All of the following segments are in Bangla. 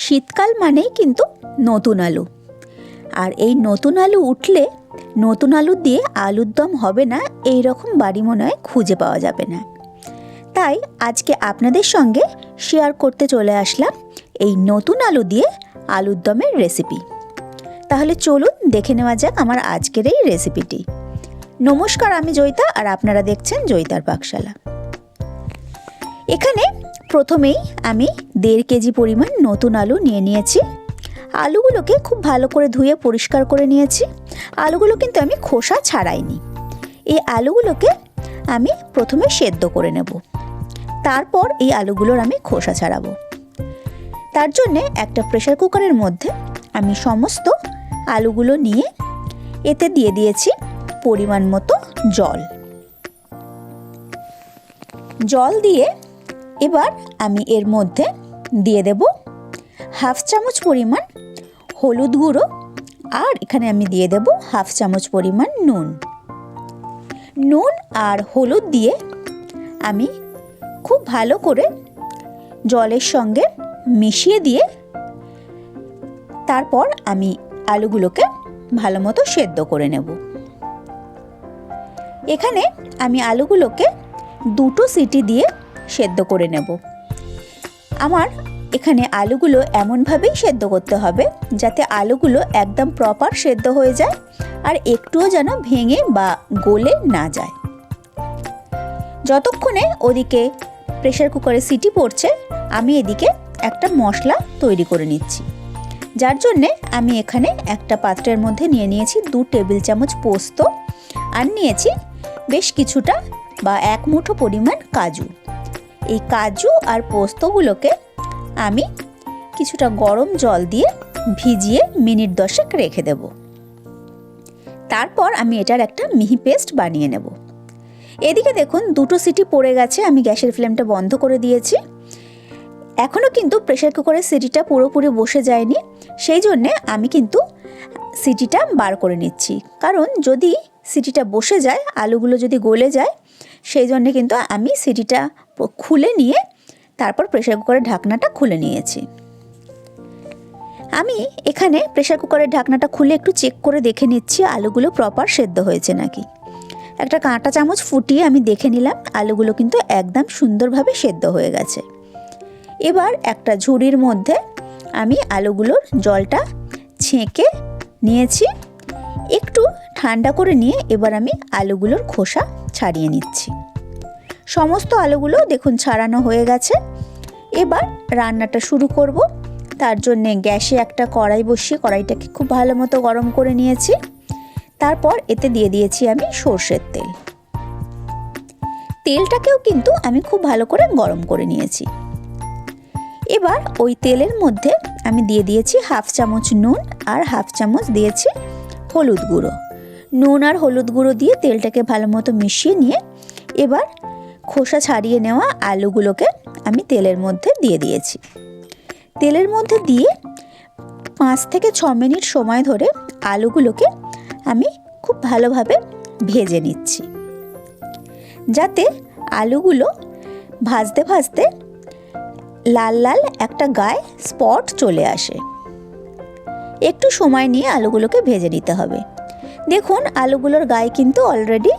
শীতকাল মানেই কিন্তু নতুন আলু। আর এই নতুন আলু উঠলে নতুন আলু দিয়ে আলুর দম হবে না, এই রকম বাড়ি মনে হয় খুঁজে পাওয়া যাবে না। তাই আজকে আপনাদের সঙ্গে শেয়ার করতে চলে আসলাম এই নতুন আলু দিয়ে আলুর দমের রেসিপি। তাহলে চলুন দেখে নেওয়া যাক আমার আজকের এই রেসিপিটি। নমস্কার, আমি জয়িতা আর আপনারা দেখছেন জয়িতার পাকশালা। এখানে প্রথমেই আমি 1.5 কেজি পরিমাণ নতুন আলু নিয়ে নিয়েছি। আলুগুলোকে খুব ভালো করে ধুয়ে পরিষ্কার করে নিয়েছি। আলুগুলো কিন্তু আমি খোসা ছাড়াইনি। এই আলুগুলোকে আমি প্রথমে সেদ্ধ করে নেব, তারপর এই আলুগুলোর আমি খোসা ছাড়াবো। তার জন্যে একটা প্রেসার কুকারের মধ্যে আমি সমস্ত আলুগুলো নিয়ে এতে দিয়ে দিয়েছি পরিমাণ মতো জল দিয়ে এবার আমি এর মধ্যে দিয়ে দেব 1/2 চামচ পরিমাণ হলুদ গুঁড়ো, আর এখানে আমি দিয়ে দেব 1/2 চামচ পরিমাণ নুন আর হলুদ দিয়ে আমি খুব ভালো করে জলের সঙ্গে মিশিয়ে দিয়ে তারপর আমি আলুগুলোকে ভালো মতো সেদ্ধ করে নেব। এখানে আমি আলুগুলোকে 2 সিটি দিয়ে সেদ্ধ করে নেব। আমার এখানে আলুগুলো এমনভাবেই সেদ্ধ করতে হবে যাতে আলুগুলো একদম প্রপার সেদ্ধ হয়ে যায় আর একটুও যেন ভেঙে বা গলে না যায়। যতক্ষণে ওদিকে প্রেসার কুকারে সিটি পড়ছে আমি এদিকে একটা মশলা তৈরি করে নিচ্ছি, যার জন্যে আমি এখানে একটা পাত্রের মধ্যে নিয়ে নিয়েছি 2 টেবিল চামচ পোস্ত আর নিয়েছি বেশ কিছুটা বা 1 মুঠো পরিমাণ কাজু। এই কাজু আর পোস্তগুলোকে আমি কিছুটা গরম জল দিয়ে ভিজিয়ে মিনিট 10 রেখে দেব। তারপর আমি এটার একটা মিহি পেস্ট বানিয়ে নেব। এদিকে দেখুন 2 সিটি পড়ে গেছে, আমি গ্যাসের ফ্লেমটা বন্ধ করে দিয়েছি। এখনও কিন্তু প্রেসার কুকারের সিটিটা পুরোপুরি বসে যায়নি, সেই জন্যে আমি কিন্তু সিটিটা বার করে নিচ্ছি। কারণ যদি সিটিটা বসে যায়, আলুগুলো যদি গলে যায়, সেই জন্যে কিন্তু আমি সিটিটা খুলে নিয়ে তারপর প্রেসার কুকারের ঢাকনাটা খুলে নিয়েছি। আমি এখানে প্রেসার কুকারের ঢাকনাটা খুলে একটু চেক করে দেখে নিচ্ছি আলুগুলো প্রপার সেদ্ধ হয়েছে নাকি। একটা কাঁটা চামচ ফুটিয়ে আমি দেখে নিলাম আলুগুলো কিন্তু একদম সুন্দরভাবে সেদ্ধ হয়ে গেছে। এবার একটা ঝুড়ির মধ্যে আমি আলুগুলোর জলটা ছেঁকে নিয়েছি। একটু ঠান্ডা করে নিয়ে এবার আমি আলুগুলোর খোসা ছাড়িয়ে নিচ্ছি। সমস্ত আলুগুলো দেখুন ছাড়ানো হয়ে গেছে। এবার রান্নাটা শুরু করব। তার জন্যে গ্যাসে একটা কড়াই বসিয়ে কড়াইটাকে খুব ভালো মতো গরম করে নিয়েছি। তারপর এতে দিয়ে দিয়েছি আমি সর্ষের তেল। তেলটাকেও কিন্তু আমি খুব ভালো করে গরম করে নিয়েছি। এবার ওই তেলের মধ্যে আমি দিয়ে দিয়েছি 1/2 চামচ নুন আর 1/2 চামচ দিয়েছি হলুদ গুঁড়ো। নুন আর হলুদ গুঁড়ো দিয়ে তেলটাকে ভালো মতো মিশিয়ে নিয়ে এবার খোসা ছাড়িয়ে নেওয়া আলুগুলোকে আমি তেলের মধ্যে দিয়ে দিয়েছি। তেলের মধ্যে দিয়ে 5 থেকে 6 মিনিট সময় ধরে আলুগুলোকে আমি খুব ভালোভাবে ভেজে নিচ্ছি, যাতে আলুগুলো ভাজতে ভাজতে লাল লাল একটা গায়ে স্পট চলে আসে। একটু সময় নিয়ে আলুগুলোকে ভেজে নিতে হবে। দেখুন আলুগুলোর গায়ে কিন্তু অলরেডি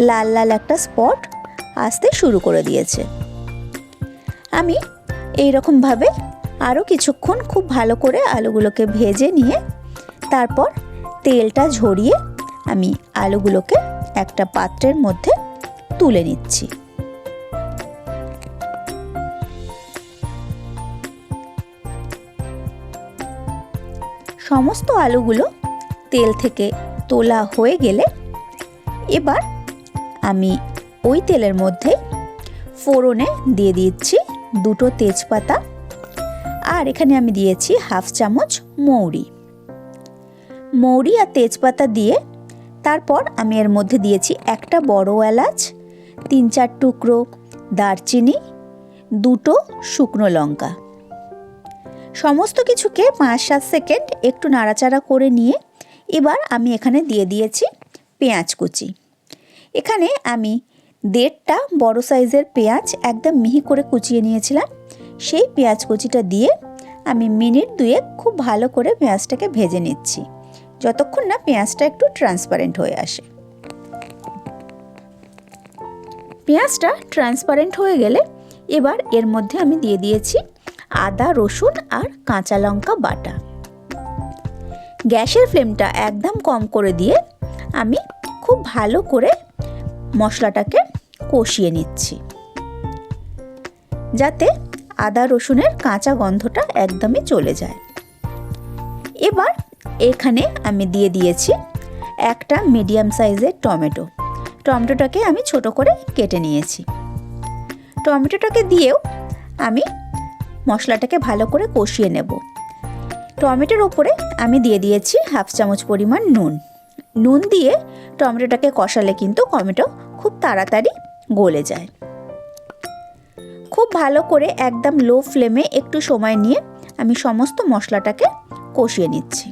লাল লাল একটা স্পট আসতে শুরু করে দিয়েছে। আমি এই রকমভাবে আরও কিছুক্ষণ খুব ভালো করে আলুগুলোকে ভেজে নিয়ে তারপর তেলটা ঝরিয়ে আমি আলুগুলোকে একটা পাত্রের মধ্যে তুলে নিচ্ছি। সমস্ত আলুগুলো তেল থেকে তোলা হয়ে গেলে এবার আমি ওই তেলের মধ্যে ফোড়নে দিয়ে দিচ্ছি 2 তেজপাতা, আর এখানে আমি দিয়েছি 1/2 চামচ মৌরি আর তেজপাতা দিয়ে তারপর আমি এর মধ্যে দিয়েছি একটা বড় এলাচ, 3-4 টুকরো দারচিনি, 2 শুকনো লঙ্কা। সমস্ত কিছুকে 5-7 সেকেন্ড একটু নাড়াচাড়া করে নিয়ে এবার আমি এখানে দিয়ে দিয়েছি পেঁয়াজ কুচি। এখানে আমি 1.5টা বড় সাইজের পেঁয়াজ একদম মিহি করে কুচিয়ে নিয়েছিলাম। সেই পেঁয়াজ কুচিটা দিয়ে আমি মিনিট 2 খুব ভালো করে পেঁয়াজটাকে ভেজে নিচ্ছি, যতক্ষণ না পেঁয়াজটা একটু ট্রান্সপারেন্ট হয়ে আসে। পেঁয়াজটা ট্রান্সপারেন্ট হয়ে গেলে এবার এর মধ্যে আমি দিয়ে দিয়েছি আদা, রসুন আর কাঁচা লঙ্কা বাটা। গ্যাসের ফ্লেমটা একদম কম করে দিয়ে আমি খুব ভালো করে মশলাটাকে কষিয়ে নিচ্ছি, যাতে আদা রসুনের কাঁচা গন্ধটা একদমই চলে যায়। এবার এখানে আমি দিয়ে দিয়েছি একটা মিডিয়াম সাইজের টমেটোটাকে আমি ছোট করে কেটে নিয়েছি। টমেটোটাকে দিয়েও আমি মশলাটাকে ভালো করে কষিয়ে নেব। টমেটোর ওপরে আমি দিয়ে দিয়েছি 1/2 চামচ পরিমাণ নুন দিয়ে টমেটোটাকে কষালে কিন্তু টমেটো খুব তাড়াতাড়ি গলে যায়। খুব ভালো করে একদম লো ফ্লেমে একটু সময় নিয়ে আমি সমস্ত মশলাটাকে কষিয়ে নিচ্ছি।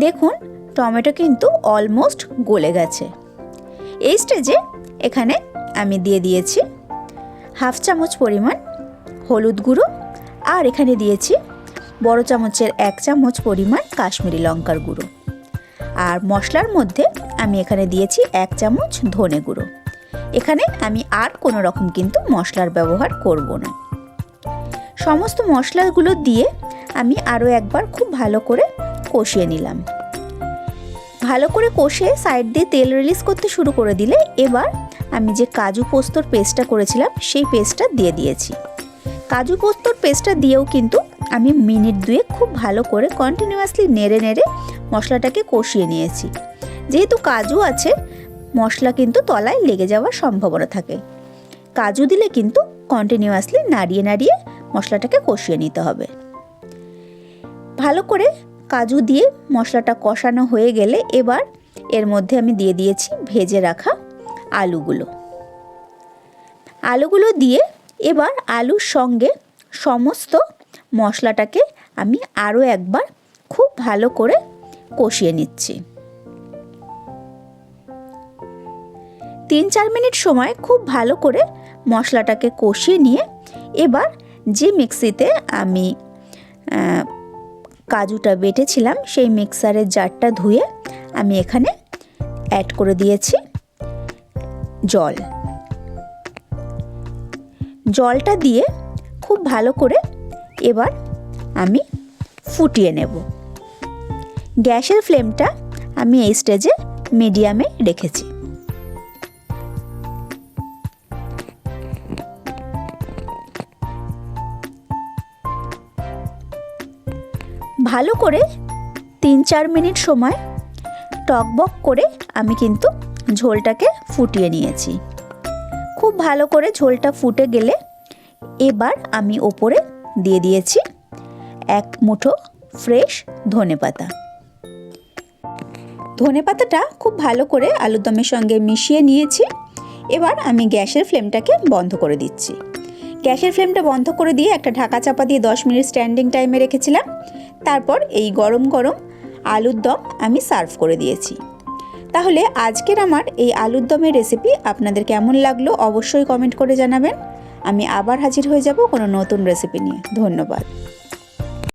দেখুন টমেটো কিন্তু অলমোস্ট গলে গেছে। এই স্টেজে এখানে আমি দিয়ে দিয়েছি 1/2 চামচ পরিমাণ হলুদ গুঁড়ো, আর এখানে দিয়েছি বড় চামচের 1 চামচ পরিমাণ কাশ্মীরি লঙ্কার গুঁড়ো, আর মশলার মধ্যে আমি এখানে দিয়েছি 1 চামচ ধনে গুঁড়ো। এখানে আমি আর কোনো রকম কিন্তু মশলার ব্যবহার করব না। সমস্ত মশলাগুলো দিয়ে আমি আরও একবার খুব ভালো করে কষিয়ে নিলাম। ভালো করে কষিয়ে সাইড দিয়ে তেল রিলিজ করতে শুরু করে দিলে এবার আমি যে কাজু পোস্তর পেস্টটা করেছিলাম সেই পেস্টটা দিয়ে দিয়েছি। কাজু পোস্তর পেস্টটা দিয়েও কিন্তু আমি মিনিট 2 খুব ভালো করে কন্টিনিউয়াসলি নেড়ে নেড়ে মশলাটাকে কষিয়ে নিয়েছি। যেহেতু কাজু আছে, মশলা কিন্তু তলায় লেগে যাওয়ার সম্ভাবনা থাকে। কাজু দিলে কিন্তু কন্টিনিউয়াসলি নাড়িয়ে নাড়িয়ে মশলাটাকে কষিয়ে নিতে হবে। ভালো করে কাজু দিয়ে মশলাটা কষানো হয়ে গেলে এবার এর মধ্যে আমি দিয়ে দিয়েছি ভেজে রাখা আলুগুলো দিয়ে এবার আলুর সঙ্গে সমস্ত মশলাটাকে আমি আরও একবার খুব ভালো করে কষিয়ে নিচ্ছি। 3-4 মিনিট সময় খুব ভালো করে মশলাটাকে কষিয়ে নিয়ে এবার যে মিক্সিতে আমি কাজুটা বেটেছিলাম সেই মিক্সারের জারটা ধুয়ে আমি এখানে অ্যাড করে দিয়েছি জলটা দিয়ে খুব ভালো করে এবার আমি ফুটিয়ে নেব। গ্যাসের ফ্লেমটা আমি এই স্টেজে মিডিয়ামে রেখেছি। ভালো করে 3-4 মিনিট সময় টকবক করে আমি কিন্তু ঝোলটাকে ফুটিয়ে নিয়েছি। খুব ভালো করে ঝোলটা ফুটে গেলে এবার আমি ওপরে দিয়ে দিয়েছি 1 মুঠো ফ্রেশ ধনেপাতা। ধনেপাতাটা খুব ভালো করে আলুর দমের সঙ্গে মিশিয়ে নিয়েছি। এবার আমি গ্যাসের ফ্লেমটাকে বন্ধ করে দিচ্ছি। গ্যাসের ফ্লেমটা বন্ধ করে দিয়ে একটা ঢাকা চাপা দিয়ে 10 মিনিট স্ট্যান্ডিং টাইমে রেখেছিলাম। তারপর এই গরম গরম আলুর দম আমি সার্ভ করে দিয়েছি। তাহলে আজকের আমার এই আলুর দমের রেসিপি আপনাদের কেমন লাগলো অবশ্যই কমেন্ট করে জানাবেন। আমি আবার হাজির হয়ে যাব কোনো নতুন রেসিপি নিয়ে। ধন্যবাদ।